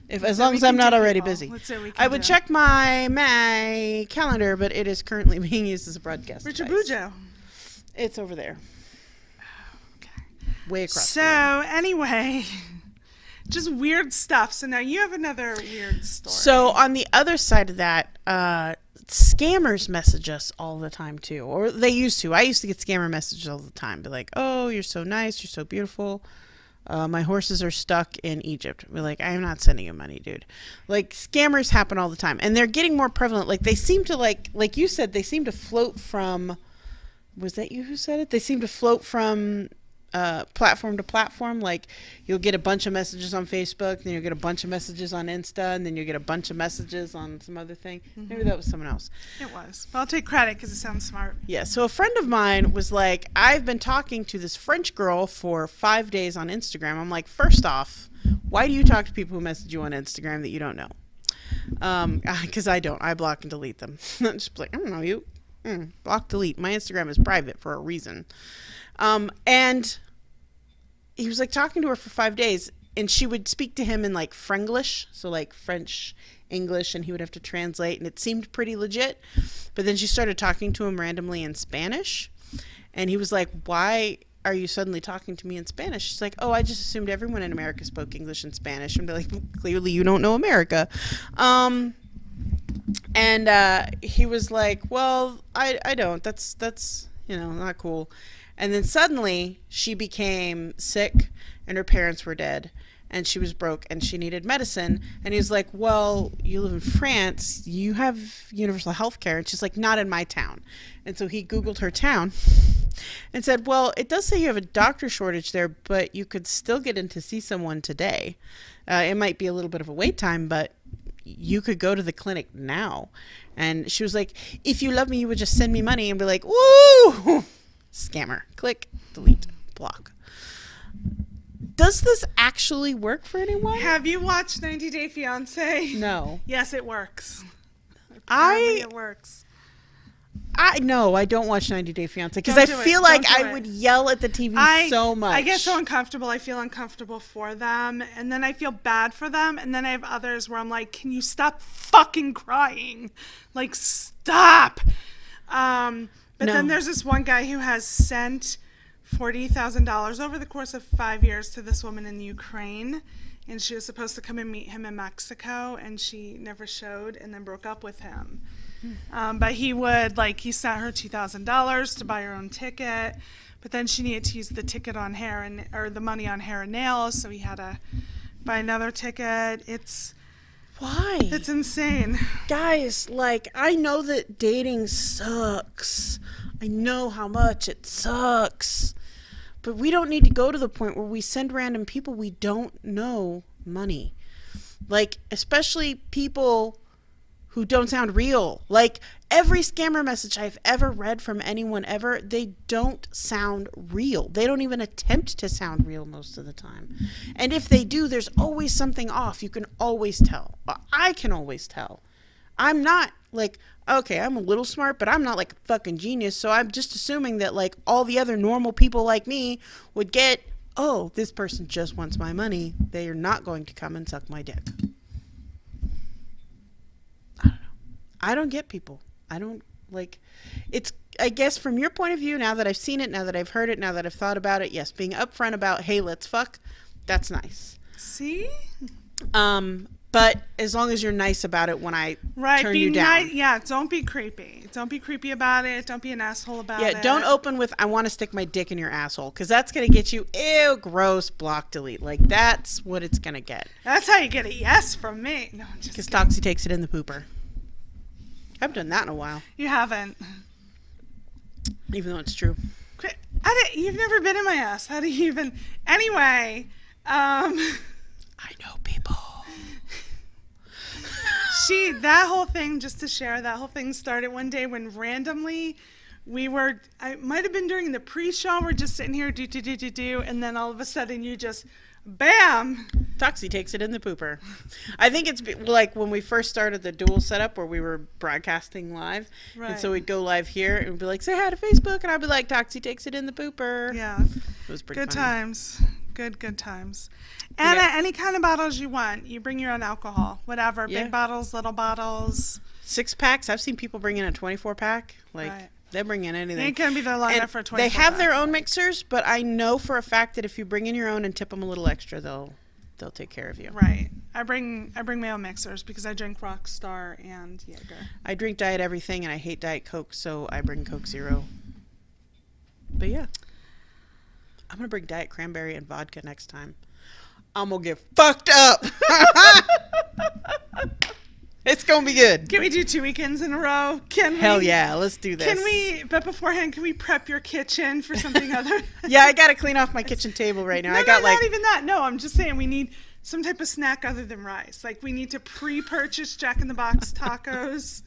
As long as I'm not already busy. Let's see what we can I would do. check my calendar, but it is currently being used as a broadcast Richard device. Bujo. It's over there. Okay. Way across. So anyway, just weird stuff. So now you have another weird story. So on the other side of that, scammers message us all the time too, or they used to. I used to get scammer messages all the time. Be like, "Oh, you're so nice. You're so beautiful. My horses are stuck in Egypt." Be like, "I'm not sending you money, dude." Like, scammers happen all the time, and they're getting more prevalent. Like, they seem to like you said, they seem to float from. Was that you who said it? They seem to float from platform to platform. Like you'll get a bunch of messages on Facebook, then you'll get a bunch of messages on Insta, and then you'll get a bunch of messages on some other thing. Maybe that was someone else. It was. But I'll take credit because it sounds smart. Yeah, so a friend of mine was like, I've been talking to this French girl for 5 days on Instagram. I'm like, first off, why do you talk to people who message you on Instagram that you don't know? Because I don't. I block and delete them. I'm just like, I don't know you. Block, delete. My Instagram is private for a reason. And he was like talking to her for 5 days, and she would speak to him in like Frenglish, so like French English, and he would have to translate, and it seemed pretty legit. But then she started talking to him randomly in Spanish, and he was like, why are you suddenly talking to me in Spanish? She's like, oh, I just assumed everyone in America spoke English and Spanish. And be like, clearly you don't know America. And he was like, well, I don't. That's not cool. And then suddenly she became sick and her parents were dead and she was broke and she needed medicine. And he was like, well, you live in France. You have universal health care. And she's like, not in my town. And so he Googled her town and said, well, it does say you have a doctor shortage there, but you could still get in to see someone today. It might be a little bit of a wait time, but you could go to the clinic now. And she was like, if you love me, you would just send me money. And be like, woo! Scammer. Click, delete, block. Does this actually work for anyone? Have you watched 90 Day Fiancé? No. Yes, it works. Apparently it works. I don't watch 90 Day Fiancé because Don't I do it. feel like Don't do I it. would yell at the TV so much. I get so uncomfortable. I feel uncomfortable for them. And then I feel bad for them. And then I have others where I'm like, can you stop fucking crying? Like, stop. But then there's this one guy who has sent $40,000 over the course of 5 years to this woman in Ukraine. And she was supposed to come and meet him in Mexico. And she never showed and then broke up with him. But he sent her $2,000 to buy her own ticket, but then she needed to use the ticket on the money on hair and nails, so he had to buy another ticket. Why? It's insane. Guys, like, I know that dating sucks. I know how much it sucks. But we don't need to go to the point where we send random people we don't know money. Like, especially people who don't sound real. Like, every scammer message I've ever read from anyone ever, they don't sound real. They don't even attempt to sound real most of the time. And if they do, there's always something off. You can always tell. I can always tell. I'm not like, okay, I'm a little smart, but I'm not like a fucking genius. So I'm just assuming that like all the other normal people like me would get, oh, this person just wants my money. They are not going to come and suck my dick. I don't get people. I don't like it's. I guess from your point of view, now that I've seen it, now that I've heard it, now that I've thought about it, yes, being upfront about, hey, let's fuck, that's nice. See? But as long as you're nice about it when I turn you down. Yeah, don't be creepy. Don't be creepy about it. Don't be an asshole about it. Yeah, don't open with, I want to stick my dick in your asshole, because that's going to get you, ew, gross, block, delete. Like, that's what it's going to get. That's how you get a yes from me. No, I'm just Because kidding. Toxie takes it in the pooper. I haven't done that in a while, You haven't. even though it's true. You've never been in my ass. How do you even... Anyway, I know people. that whole thing, just to share, that whole thing started one day when randomly it might have been during the pre-show, we're just sitting here, do, and then all of a sudden you just, bam! Toxie takes it in the pooper. I think it's like when we first started the dual setup where we were broadcasting live. Right. And so we'd go live here and we'd be like, say hi to Facebook. And I'd be like, Toxie takes it in the pooper. Yeah. It was pretty Good funny. times. Good times. And any kind of bottles you want. You bring your own alcohol. Whatever. Yeah. Big bottles, little bottles. 6-packs. I've seen people bring in a 24-pack. Like, Right. they bring in It anything. ain't going to be there long And enough for a 24 they have pack. their own mixers, but I know for a fact that if you bring in your own and tip them a little extra, they'll take care of you. Right. I bring my own mixers because I drink Rockstar and Jaeger. I drink Diet Everything and I hate Diet Coke, so I bring Coke Zero. But yeah. I'm going to bring Diet Cranberry and vodka next time. I'm going to get fucked up. It's going to be good. Can we do 2 weekends in a row? Can we? Hell yeah, let's do this. Can we, but beforehand, can we prep your kitchen for something other? Yeah, I got to clean off my kitchen table right now. No, I got not even that. No, I'm just saying we need some type of snack other than rice. Like we need to pre-purchase Jack in the Box tacos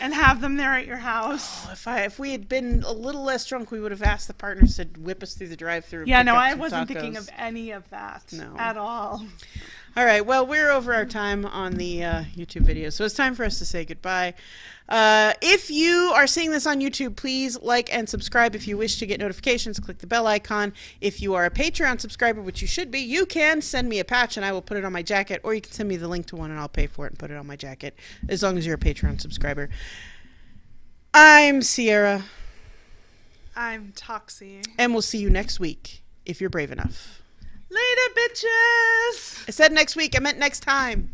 and have them there at your house. If we had been a little less drunk, we would have asked the partners to whip us through the drive-thru. Yeah, no, I wasn't thinking of any of that No. at all. All right, well, we're over our time on the YouTube video, so it's time for us to say goodbye. If you are seeing this on YouTube, please like and subscribe. If you wish to get notifications, click the bell icon. If you are a Patreon subscriber, which you should be, you can send me a patch and I will put it on my jacket, or you can send me the link to one and I'll pay for it and put it on my jacket, as long as you're a Patreon subscriber. I'm Sierra. I'm Toxie. And we'll see you next week, if you're brave enough. Later, bitches! I said next week, I meant next time.